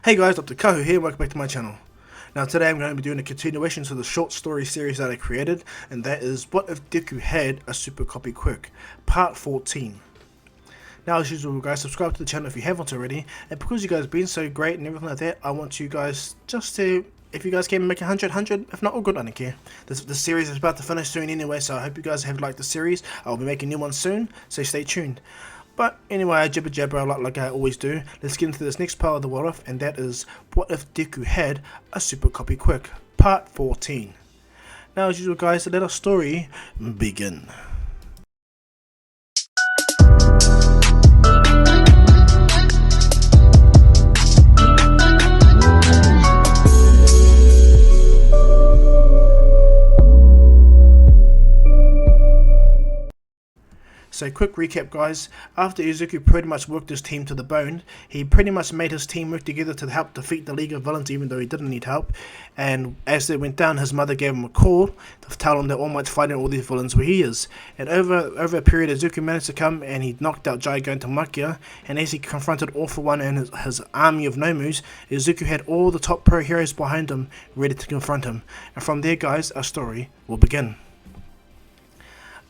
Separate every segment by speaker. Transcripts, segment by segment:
Speaker 1: Hey guys, Dr. Kahu here, welcome back to my channel. Now today I'm going to be doing a continuation to the short story series that I created, and that is What If Deku Had a Super Copy Quirk, Part 14. Now as usual guys, subscribe to the channel if you haven't already, and because you guys have been so great and everything like that, I want you guys just to, if you guys can make 100, if not all good, I don't care. The series is about to finish soon anyway, so I hope you guys have liked the series. I'll be making new ones soon, so stay tuned. But anyway, I jibber jabber like I always do. Let's get into this next part of the what if, and that is What If Deku Had a Super Copy Quirk, Part 14. Now as usual guys, let our story begin. So quick recap guys, after Izuku pretty much worked his team to the bone, he pretty much made his team work together to help defeat the League of Villains even though he didn't need help, and as they went down his mother gave him a call to tell him that All Might's fighting all these villains where he is, and over a period Izuku managed to come and he knocked out Gigantamakia, and as he confronted All For One and his army of Nomus, Izuku had all the top pro heroes behind him ready to confront him, and from there guys our story will begin.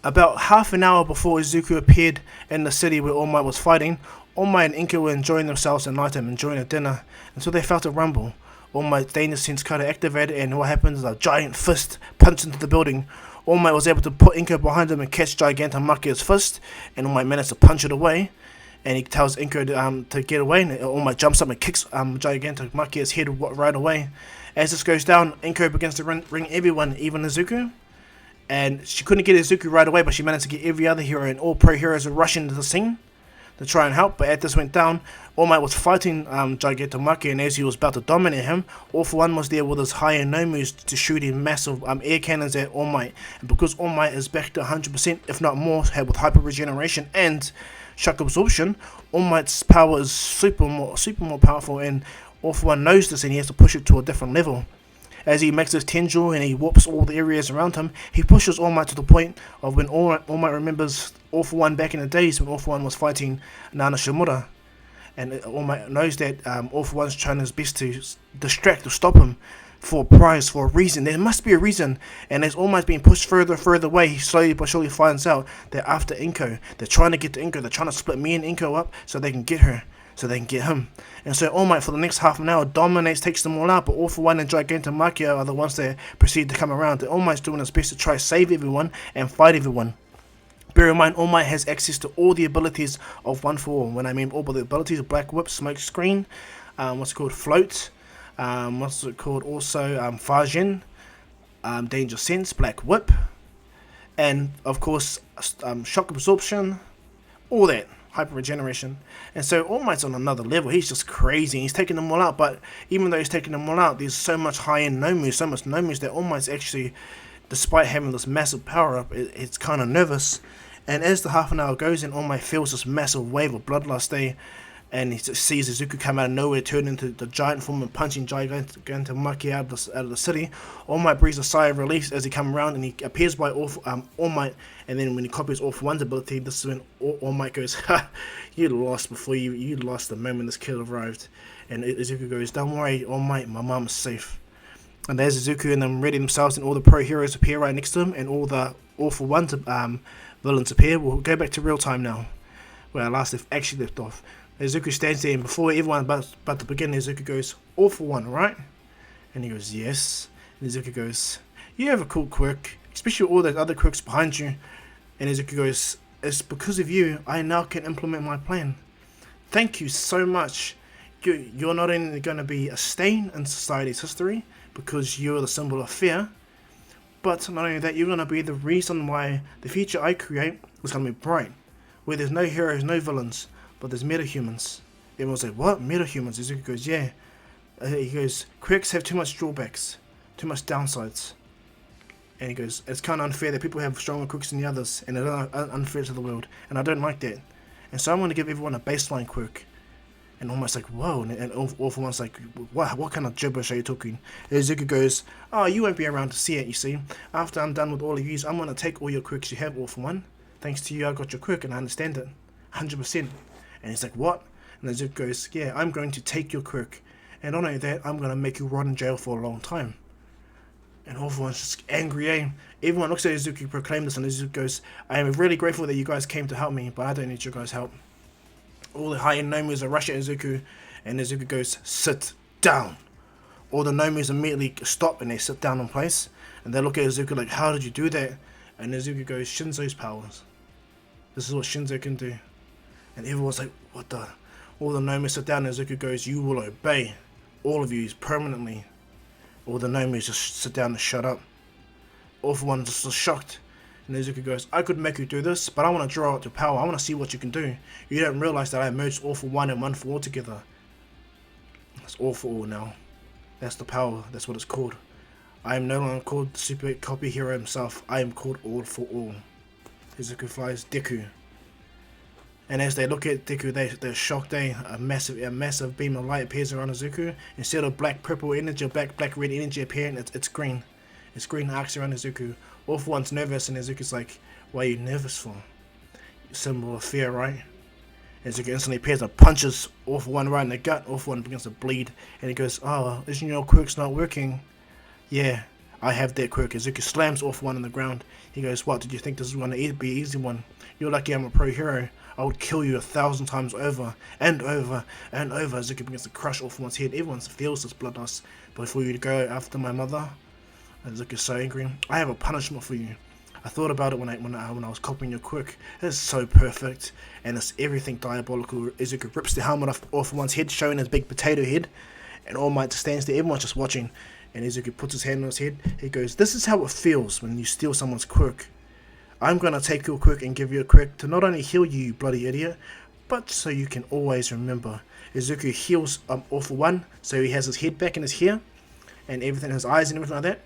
Speaker 1: About half an hour before Izuku appeared in the city where All Might was fighting, All Might and Inko were enjoying themselves at night time, enjoying a dinner, until they felt a rumble. All Might's danger sense code activated, and what happened is a giant fist punched into the building. All Might was able to put Inko behind him and catch Gigantamakia's fist, and All Might managed to punch it away. And he tells Inko to get away, and All Might jumps up and kicks Gigantamakia's head right away. As this goes down, Inko begins to ring everyone, even Izuku. And she couldn't get Izuku right away, but she managed to get every other hero, and all pro heroes were rushing into the scene to try and help. But as this went down, All Might was fighting Gigantamakia, and as he was about to dominate him, All For One was there with his high-end Nomus to shoot in massive air cannons at All Might. And because All Might is back to 100%, if not more, with hyper regeneration and shock absorption, All Might's power is super more powerful, and All For One knows this, and he has to push it to a different level. As he makes his tendril and he warps all the areas around him, he pushes All Might to the point of when All Might remembers All For One back in the days when All For One was fighting Nana Shimura. And All Might knows that All For One's trying his best to distract or stop him for a prize, for a reason. There must be a reason. And as All Might's being pushed further away, he slowly but surely finds out that after Inko, they're trying to get to Inko, they're trying to split me and Inko up so they can get her. So they can get him. And so All Might for the next half an hour dominates, takes them all out, but All For One and Gigantamakia are the ones that proceed to come around. And All Might's doing his best to try to save everyone and fight everyone. Bear in mind, All Might has access to all the abilities of One For All. When I mean all the abilities, Black Whip, Smoke Screen, what's it called, Float, what's it called also, Fajin, Danger Sense, Black Whip, and of course Shock Absorption, all that. Hyper regeneration. And so All Might's on another level. He's just crazy. He's taking them all out, but even though he's taking them all out, there's so much high-end Nomus, so much Nomus that All Might's actually, despite having this massive power-up, it's kind of nervous. And as the half an hour goes in, All Might feels this massive wave of bloodlust, and he sees Izuku come out of nowhere, turn into the giant form and punching Gigantamakia out of the city. All Might breathes a sigh of relief as he comes around, and he appears by All Might, and then when he copies All For One's ability, this is when All Might goes, ha, you lost before you lost the moment this kid arrived. And Izuku goes, don't worry All Might, my mom is safe. And there's Izuku and them ready themselves, and all the pro heroes appear right next to him, and all the All For One villains appear. We'll go back to real time now, where I actually left off. Izuku stands there, and before everyone about to begin, Izuku goes, All For One, right? And he goes, yes. And Izuku goes, you have a cool quirk, especially all those other quirks behind you. And Izuku goes, it's because of you, I now can implement my plan. Thank you so much. You're not only going to be a stain in society's history, because you're the symbol of fear, but not only that, you're going to be the reason why the future I create is going to be bright, where there's no heroes, no villains, but there's metahumans. Everyone's like, what? Metahumans? Izuku goes, yeah. He goes, quirks have too much drawbacks, too much downsides. And he goes, it's kind of unfair that people have stronger quirks than the others, and it's unfair to the world, and I don't like that. And so I'm going to give everyone a baseline quirk. And almost like, whoa, and All For One's like, what kind of gibberish are you talking? And Izuku goes, oh, you won't be around to see it, you see. After I'm done with all of you, I'm going to take all your quirks you have, All For One. Thanks to you, I got your quirk, and I understand it. 100%. And he's like, what? And Izuku goes, yeah, I'm going to take your quirk, And not only that, I'm gonna make you rot in jail for a long time. And everyone's just angry, eh? Everyone looks at Izuku, proclaim this, and Izuku goes, I am really grateful that you guys came to help me, but I don't need your guys' help. All the high-end nomus are rushing at Izuku, and Izuku goes, sit down. All the nomus immediately stop and they sit down in place, and they look at Izuku like, how did you do that? And Izuku goes, Shinzo's powers. This is what Shinzo can do. And everyone's like, what the? All the nomus sit down, and Izuku goes, you will obey. All of you, permanently. All the nomus just sit down and shut up. All for one just shocked. And Izuku goes, I could make you do this, but I want to draw out your power. I want to see what you can do. You don't realize that I merged all for one and one for all together. It's all for all now. That's the power. That's what it's called. I am no longer called the super copy hero himself. I am called all for all. Izuku flies Deku. And as they look at Deku, they're shocked. A massive beam of light appears around Izuku. Instead of black purple energy or black red energy appearing, it's green. It's green arcs around Izuku. All for one's nervous, and Izuku's like, what are you nervous for? Symbol of fear, right? Izuku instantly appears and punches All for one right in the gut. All for one begins to bleed, and he goes, oh, isn't your quirk's not working? Yeah, I have that quirk. Izuku slams All for one on the ground. He goes, what, did you think this was going to be an easy one? You're lucky I'm a pro hero. I would kill you 1,000 times over and over and over. Izuku begins to crush All for one's head. Everyone feels this blood loss. But before you go after my mother, Izuku's so angry. I have a punishment for you. I thought about it when I was copying your quirk. It's so perfect, and it's everything diabolical. Izuku rips the helmet off All for one's head, showing his big potato head, and All Might stands there. Everyone's just watching, and Izuku puts his hand on his head. He goes, "This is how it feels when you steal someone's quirk. I'm gonna take your quirk and give you a quirk to not only heal you, you bloody idiot, but so you can always remember." Izuku heals All for one, so he has his head back in his hair, and everything, his eyes and everything like that.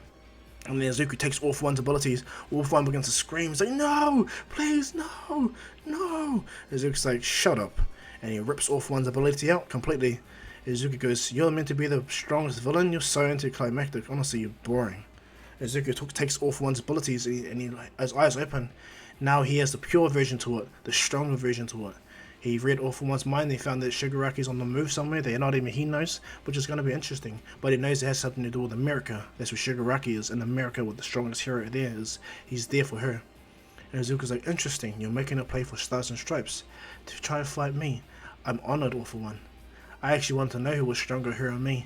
Speaker 1: And then Izuku takes All for one's abilities. All for one begins to scream. He's like, no, please, no, no. Izuku's like, shut up. And he rips All for one's ability out completely. Izuku goes, you're meant to be the strongest villain. You're so anticlimactic. Honestly, you're boring. Izuku takes All for one's abilities, and his eyes open. Now he has the pure version to it, the stronger version to it. He read All for one's mind. They found that Shigaraki's on the move somewhere. They're not even he knows, which is going to be interesting. But he knows it has something to do with America. That's where Shigaraki is. And America, with the strongest hero there, is he's there for her. And Izuku's like, interesting. You're making a play for Stars and Stripes to try to fight me. I'm honored, All for one. I actually want to know who was stronger, her or me.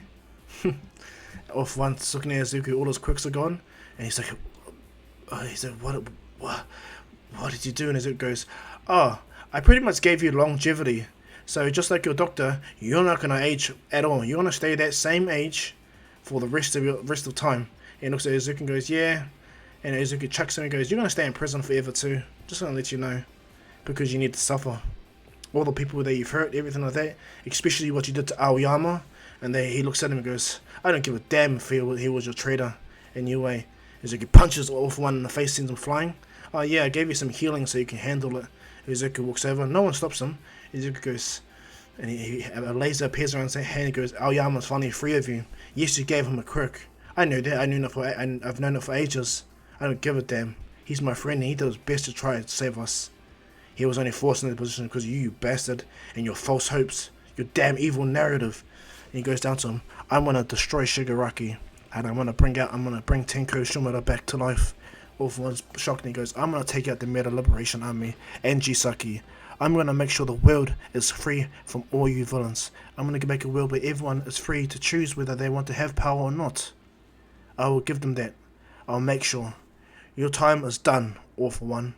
Speaker 1: All for one's looking at Izuku. All his quirks are gone, and he's like, what did you do? And Izuku goes, oh, I pretty much gave you longevity, so just like your doctor, you're not gonna age at all. You're gonna stay that same age for the rest of time. And looks at Izuku and goes, yeah. And Izuku chucks him and goes, you're gonna stay in prison forever too. Just gonna let you know, because you need to suffer. All the people that you've hurt, everything like that, especially what you did to Aoyama. And he looks at him and goes, I don't give a damn if he was your traitor. Anyway, Izuku punches All for one in the face, sends him flying. Oh yeah, I gave you some healing so you can handle it. Izuku walks over. No one stops him. Izuku goes, and a laser appears around his hand. He goes, Aoyama's finally free of you. Yes, you gave him a quirk. I know that. I've known it for ages. I don't give a damn. He's my friend, and he did his best to try to save us. He was only forced in that position because of you bastard, and your false hopes, your damn evil narrative. And he goes down to him. I'm gonna destroy Shigaraki, and I'm gonna bring Tenko Shimura back to life. All for one's shocked, and he goes, I'm gonna take out the Meta Liberation Army and Jisaki. I'm gonna make sure the world is free from all you villains. I'm gonna make a world where everyone is free to choose whether they want to have power or not. I will give them that. I'll make sure. Your time is done, All for one.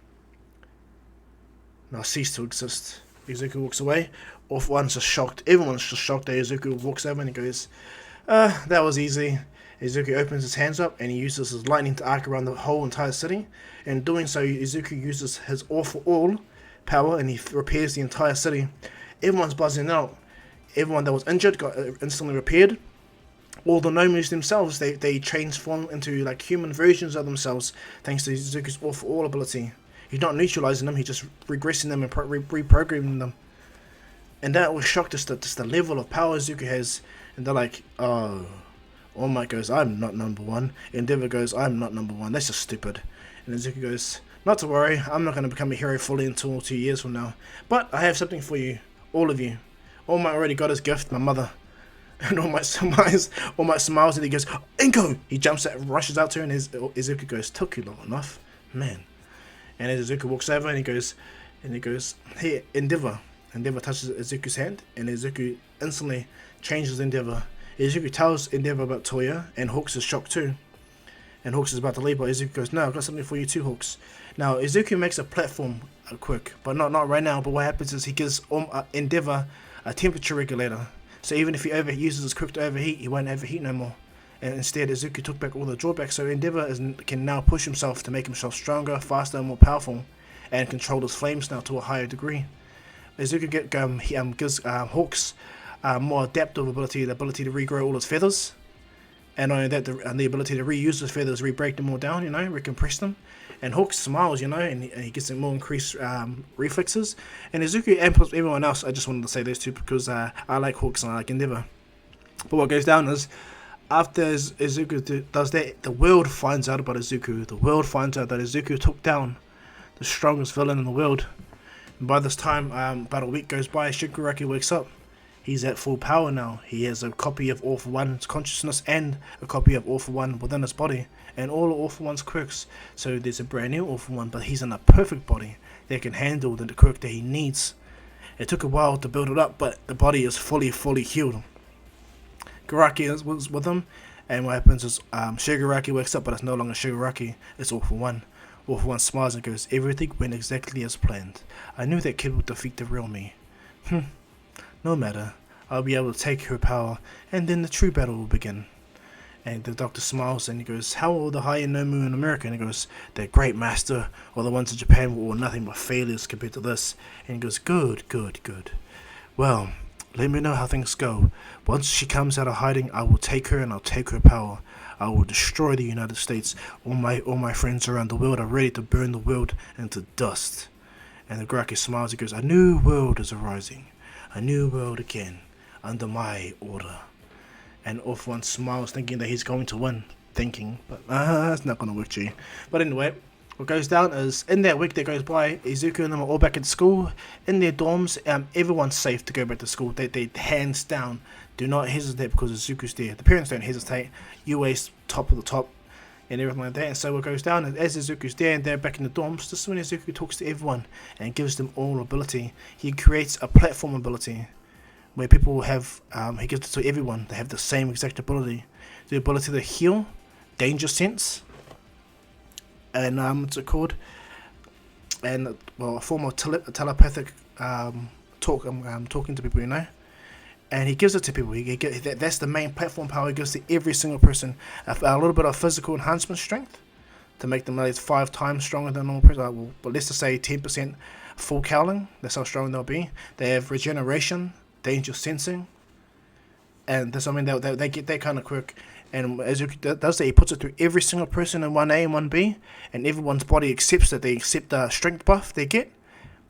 Speaker 1: Now cease to exist. Izuku walks away. All for one's just shocked. Everyone's just shocked that Izuku walks over and he goes, that was easy. Izuku opens his hands up and he uses his lightning to arc around the whole entire city. In doing so, Izuku uses his All for all power and he repairs the entire city. Everyone's buzzing out. Everyone that was injured got instantly repaired. All the nomus themselves, they transform into like human versions of themselves thanks to Izuku's All for all ability. He's not neutralizing them, he's just regressing them and reprogramming them. And that was shocked just the level of power Izuku has. And they're like, oh. All Might goes, I'm not number one. Endeavor goes, I'm not number one. That's just stupid. And Izuku goes, not to worry, I'm not going to become a hero fully until 2 years from now. But I have something for you, all of you. All Might already got his gift, my mother. And All Might smiles, and he goes, Inko! He jumps out, rushes out to her, and Izuku goes, took you long enough, man. And as Izuku walks over, and he goes, hey, Endeavor. Endeavor touches Izuku's hand, and Izuku instantly changes Endeavor. Izuku tells Endeavor about Toya, and Hawks is shocked too. And Hawks is about to leave, but Izuku goes, no, I've got something for you too, Hawks. Now, Izuku makes a platform quick, but not right now, but what happens is he gives Endeavor a temperature regulator. So even if he uses his Quirk to overheat, he won't overheat no more. And instead, Izuku took back all the drawbacks, so Endeavor can now push himself to make himself stronger, faster, and more powerful, and control his flames now to a higher degree. Izuku gives Hawks more adaptive ability, the ability to regrow all his feathers, and only that, the ability to reuse his feathers, re-break them all down, recompress them. And Hawks smiles, and he gets more increased reflexes. And Izuku and everyone else, I just wanted to say those two because I like Hawks and I like Endeavor. But what goes down is, after Izuku does that, the world finds out about Izuku. The world finds out that Izuku took down the strongest villain in the world. And by this time, about a week goes by, Shigaraki wakes up. He's at full power now. He has a copy of All For One's consciousness and a copy of All For One within his body. And all of All For One's quirks. So there's a brand new All For One, but he's in a perfect body that can handle the quirk that he needs. It took a while to build it up, but the body is fully healed. Garaki was with him, and what happens is Shigaraki wakes up, but it's no longer Shigaraki, it's All For One. All For One smiles and goes, everything went exactly as planned. I knew that kid would defeat the real me. No matter, I'll be able to take her power, and then the true battle will begin. And the doctor smiles and he goes, how are the high Nomu in America? And he goes, they're great, master, or the ones in Japan were nothing but failures compared to this. And he goes, good. Well, let me know how things go. Once she comes out of hiding, I will take her and I'll take her power. I will destroy the United States. All my friends around the world are ready to burn the world into dust. And the Garaki smiles and goes, a new world is arising. A new world again, under my order. And All For One smiles, thinking that he's going to win. But it's not going to work, G. But anyway, what goes down is, in that week that goes by, Izuku and them are all back at school. In their dorms, everyone's safe to go back to school. They hands down, do not hesitate because Izuku's there. The parents don't hesitate. UA's top of the top, and everything like that. And so what goes down is, as Izuku's there and they're back in the dorms, this is when Izuku talks to everyone and gives them all ability. He creates a platform ability where people have, he gives it to everyone. They have the same exact ability. The ability to heal, danger sense, and what's it called? And well, a form of telepathic talking to people, And he gives it to people. That's the main platform power he gives to every single person. A little bit of physical enhancement strength to make them at least 5 times stronger than a normal person. But let's just say 10% full cowling. That's how strong they'll be. They have regeneration, danger sensing, and that's they get that kind of quirk. And as he does that, he puts it through every single person in 1A and 1B, and everyone's body accepts that. They accept the strength buff they get,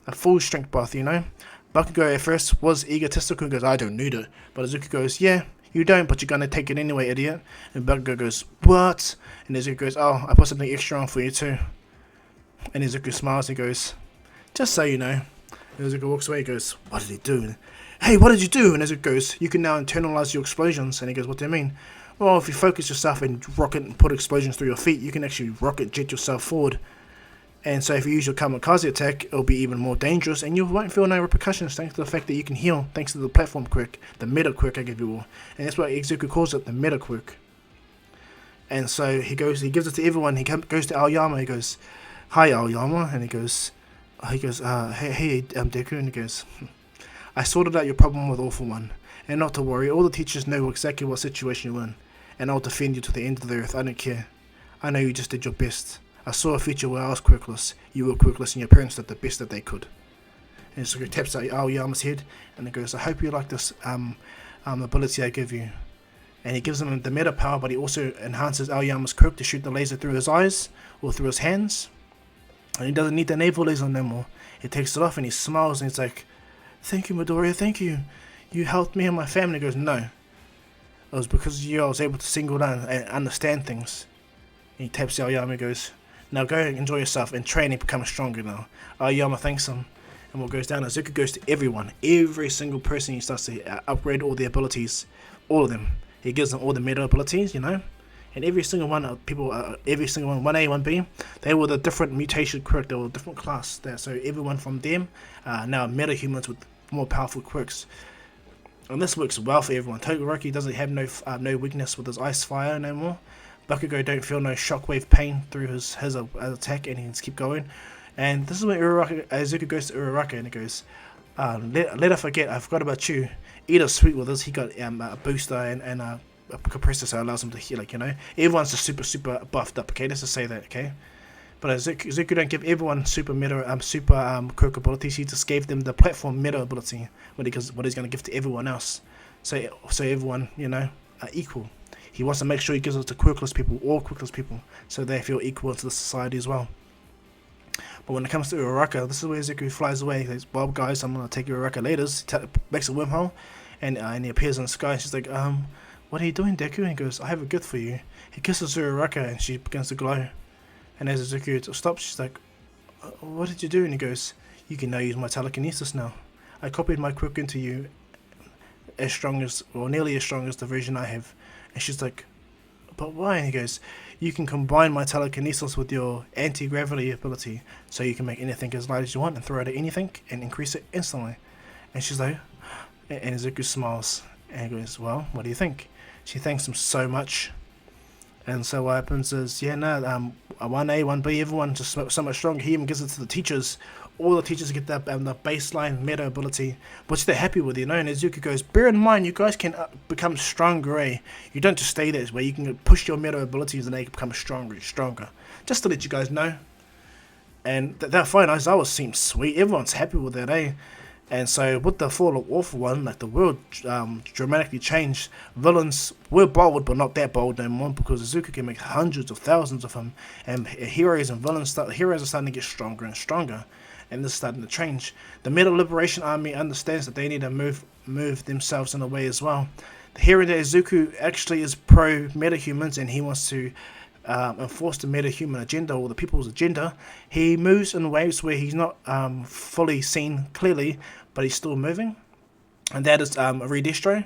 Speaker 1: a full strength buff. Bakugo at first was egotistical and goes, I don't need it. But Izuku goes, yeah, you don't, but you're going to take it anyway, idiot. And Bakugo goes, what? And Izuku goes, oh, I put something extra on for you too. And Izuku smiles and goes, just so you know. And Izuku walks away and goes, what did he do? Hey, what did you do? And Izuku goes, you can now internalize your explosions. And he goes, what do you mean? Well, if you focus yourself and rocket and put explosions through your feet, you can actually rocket jet yourself forward. And so if you use your kamikaze attack, it'll be even more dangerous, and you won't feel no repercussions thanks to the fact that you can heal, thanks to the platform quirk, the meta quirk I give you all. And that's what Izuku calls it, the meta quirk. And so he gives it to everyone. He goes to Aoyama, he goes, hi Aoyama, and he goes, hey Deku, and he goes, I sorted out your problem with All For One, and not to worry, all the teachers know exactly what situation you're in, and I'll defend you to the end of the earth, I don't care. I know you just did your best. I saw a future where I was quirkless, you were quirkless, and your parents did the best that they could. And so he taps Aoyama's head, and he goes, I hope you like this ability I give you. And he gives him the meta power, but he also enhances Aoyama's quirk to shoot the laser through his eyes, or through his hands. And he doesn't need the naval laser no more. He takes it off, and he smiles, and he's like, thank you, Midoria, thank you. You helped me and my family. He goes, no. It was because of you I was able to single down and understand things. And he taps Aoyama and goes, now go enjoy yourself and train and become stronger now. Aoyama thanks him. And what goes down is Izuku goes to everyone. Every single person he starts to upgrade all their abilities all of them. He gives them all the meta abilities, you know. And every single one of people, every single one, 1A, 1B, they were the different mutation quirk, they were a different class there. So everyone from them now meta humans with more powerful quirks. And this works well for everyone. Todoroki doesn't have no weakness with his ice fire no more. Bakugo don't feel no shockwave pain through his attack, and he can keep going. And this is when Izuku goes to Uraraka and he goes, let her forget, I forgot about you. Eat a sweet with us. He got a booster and a compressor, so it allows him to heal, like, you know. Everyone's just super buffed up, okay? Let's just say that, okay? But Izuku don't give everyone super quirk abilities. He just gave them the platform meta ability, what he's going to give to everyone else. So everyone, you know, are equal. He wants to make sure he gives it to quirkless people, all quirkless people, so they feel equal to the society as well. But when it comes to Uraraka, this is where Izuku flies away. He says, well, guys, I'm going to take Uraraka later. He makes a wormhole, and he appears in the sky. She's like, what are you doing, Deku? And he goes, I have a gift for you. He kisses Uraraka, and she begins to glow. And as Izuku stops, she's like, what did you do? And he goes, you can now use my telekinesis now. I copied my quirk into you as strong as, or nearly as strong as the version I have. And she's like, but why? And he goes, you can combine my telekinesis with your anti-gravity ability, so you can make anything as light as you want and throw it at anything and increase it instantly. And she's like, and Izuku smiles and goes, well, what do you think? She thanks him so much. And so what happens is, 1A, 1B, everyone's just so much stronger. He even gives it to the teachers. All the teachers get that the baseline meta ability, which they're happy with, you know. And Izuku goes, bear in mind, you guys can become stronger, eh? You don't just stay this way. You can push your meta abilities and they become stronger. Just to let you guys know. And that fine, Aizawa seems sweet. Everyone's happy with that, eh? And so with the Fall of Awful One, like, the world dramatically changed. Villains were bold, but not that bold no more, because Izuku can make hundreds of thousands of them, and heroes and villains heroes are starting to get stronger and stronger, and this is starting to change. The Metal Liberation Army understands that they need to move themselves in a way as well. The hero that Izuku actually is pro metahumans, and he wants to enforce the meta-human agenda, or the people's agenda. He moves in waves where he's not fully seen clearly, but he's still moving, and that is Redestro.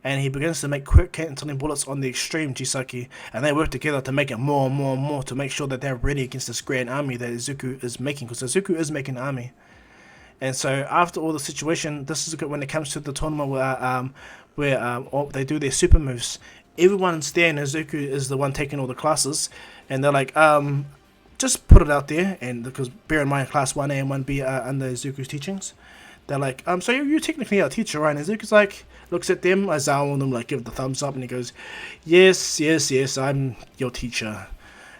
Speaker 1: And he begins to make quick canceling bullets on the extreme Jisaki, and they work together to make it more and more and more, to make sure that they're ready against this grand army that Izuku is making, because Izuku is making an army. And so after all the situation, this is good when it comes to the tournament where they do their super moves. Everyone's there, and Izuku is the one taking all the classes, and they're like, just put it out there, and because bear in mind, class 1A and 1B are under Izuku's teachings. They're like, so you're technically our teacher, right? And Izuku's like, looks at them, Aizawa and them, like, give the thumbs up, and he goes, yes, I'm your teacher.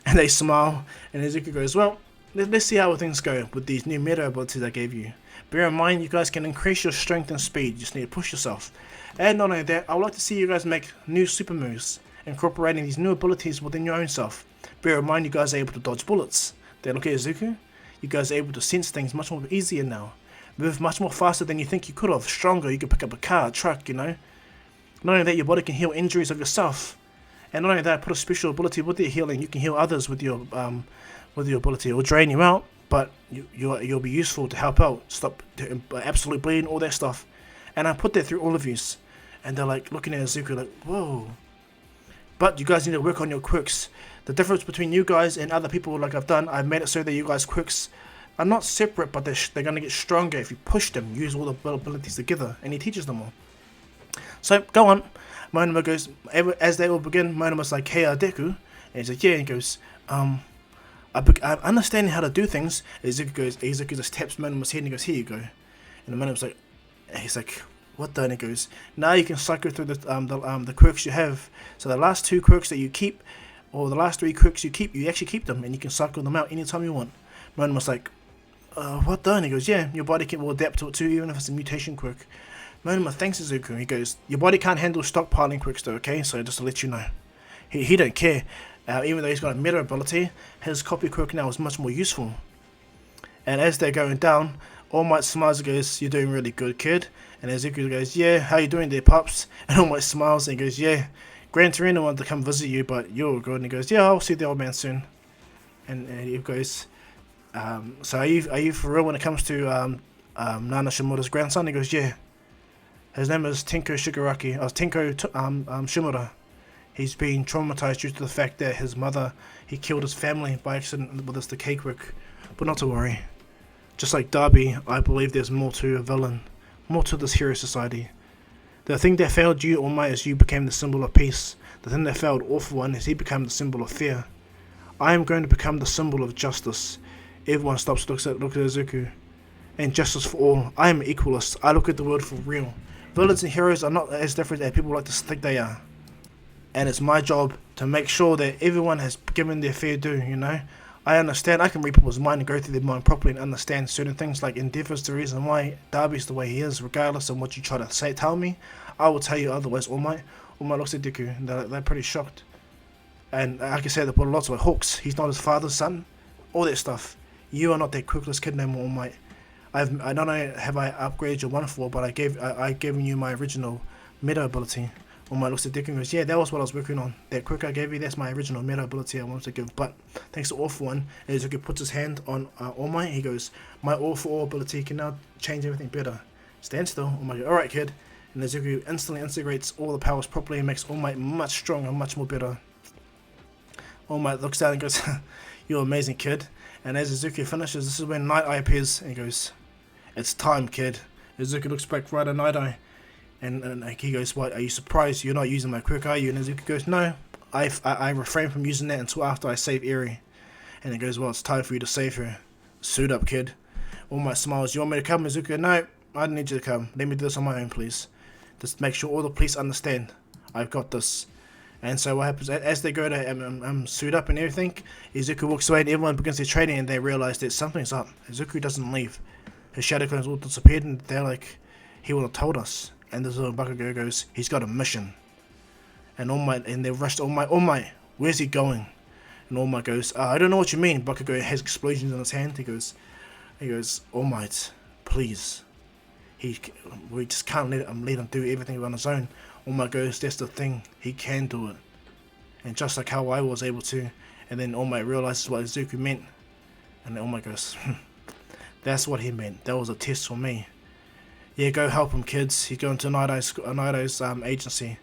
Speaker 1: And they smile, and Izuku goes, well, let's see how things go with these new meta abilities I gave you. Bear in mind, you guys can increase your strength and speed, you just need to push yourself. And not only that, I would like to see you guys make new super moves, incorporating these new abilities within your own self. Bear in mind, you guys are able to dodge bullets. They look at Izuku, you guys are able to sense things much more easier now. Move much more faster than you think you could have, stronger, you can pick up a car, a truck, you know. Not only that, your body can heal injuries of yourself. And not only that, put a special ability with your healing, you can heal others with your ability. It will drain you out, but you'll be useful to help out, stop absolute bleeding, all that stuff. And I put that through all of you, and they're like looking at Izuku like, whoa. But you guys need to work on your quirks. The difference between you guys and other people, like I've done, I've made it so that you guys' quirks are not separate, but they're going to get stronger if you push them, use all the abilities together, and he teaches them all. So go on. Monoma goes, as they all begin, Monoma's like, hey, Deku, and he's like, yeah, and he goes, I'm understanding how to do things. Izuku just taps Monoma's head and he goes, here you go. And Monoma's like, he's like, what the? And he goes, now you can cycle through the quirks you have. So the last 2 quirks that you keep, or the last 3 quirks you keep, you actually keep them, and you can cycle them out anytime you want. Monoma's like, what the? And he goes, yeah, your body will adapt to it too, even if it's a mutation quirk. Monoma thanks Izuku. He goes, your body can't handle stockpiling quirks though, okay? So just to let you know. He don't care. Even though he's got a meta ability, his copy quirk now is much more useful. And as they're going down, All Might smiles and goes, you're doing really good, kid. And Izuku goes, yeah, how you doing there, pups? And All Might smiles and goes, yeah, Gran Torino wanted to come visit you, but you're good. And he goes, yeah, I'll see the old man soon. And he goes, so are you for real when it comes to Nana Shimoda's grandson? He goes, yeah. His name is Tenko Shigaraki. Shimura. He's been traumatized due to the fact that his mother, he killed his family by accident with the Quirk. But not to worry. Just like Darby, I believe there's more to a villain, more to this hero society. The thing that failed you, All Might, is you became the symbol of peace. The thing that failed Awful One is he became the symbol of fear. I am going to become the symbol of justice. Everyone stops to look at Izuku. And justice for all. I am an equalist. I look at the world for real. Villains and heroes are not as different as people like to think they are. And it's my job to make sure that everyone has given their fair due, you know. I understand, I can read people's mind and go through their mind properly and understand certain things, like Endeavor's the reason why Darby's the way he is, regardless of what you try to tell me. I will tell you otherwise. All Might looks at Deku, and they're pretty shocked. And like I said, they put lots of Hawks. He's not his father's son. All that stuff. You are not that quirkless kid no more, All Might. I not only have I upgraded your 1-4, but I given you my original meta ability. All Might looks at Deku and goes, yeah, that was what I was working on. That Quirk I gave you, that's my original meta ability I wanted to give. But thanks to Awful One, as Izuku puts his hand on All Might, he goes, my All for All ability can now change everything better. Stand still. All Might goes, alright kid. And Izuku instantly integrates all the powers properly and makes All Might much stronger, much more better. All Might looks down and goes, you're amazing kid. And as Izuku finishes, this is when Night Eye appears and he goes, it's time kid. Izuku looks back right at Night Eye. And he goes, what, are you surprised you're not using my Quirk, are you? And Izuku goes, no, I refrain from using that until after I save Eri. And he goes, well, it's time for you to save her. Suit up, kid. All Might smiles, you want me to come? Izuku, no, I don't need you to come. Let me do this on my own, please. Just make sure all the police understand. I've got this. And so what happens, as they go to suit up and everything, Izuku walks away and everyone begins their training and they realize that something's up. Izuku doesn't leave. His shadow clones all disappeared and they're like, he would have told us. And this little Bakugo goes, he's got a mission. And All Might, and they rushed All Might, where's he going? And All Might goes, I don't know what you mean. Bakugo has explosions in his hand. He goes, All Might, please. We just can't let him do everything on his own. All Might goes, that's the thing, he can do it. And just like how I was able to. And then All Might realizes what Izuku meant. And then All Might goes, that's what he meant. That was a test for me. Yeah, go help him, kids. He's going to Night Eye's agency.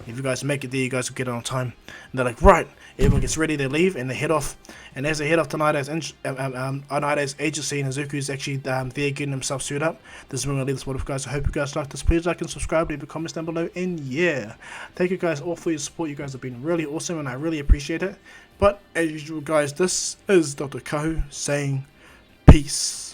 Speaker 1: If you guys make it there, you guys will get it on time. And they're like, right. Everyone gets ready, they leave, and they head off. And as they head off to Night Eye's agency, and Izuku's actually there getting himself suited up. This is where I'm going to leave this one with you guys. I hope you guys like this. Please like and subscribe, leave a comment down below. And yeah, thank you guys all for your support. You guys have been really awesome, and I really appreciate it. But as usual, guys, this is Dr. Kahu saying peace.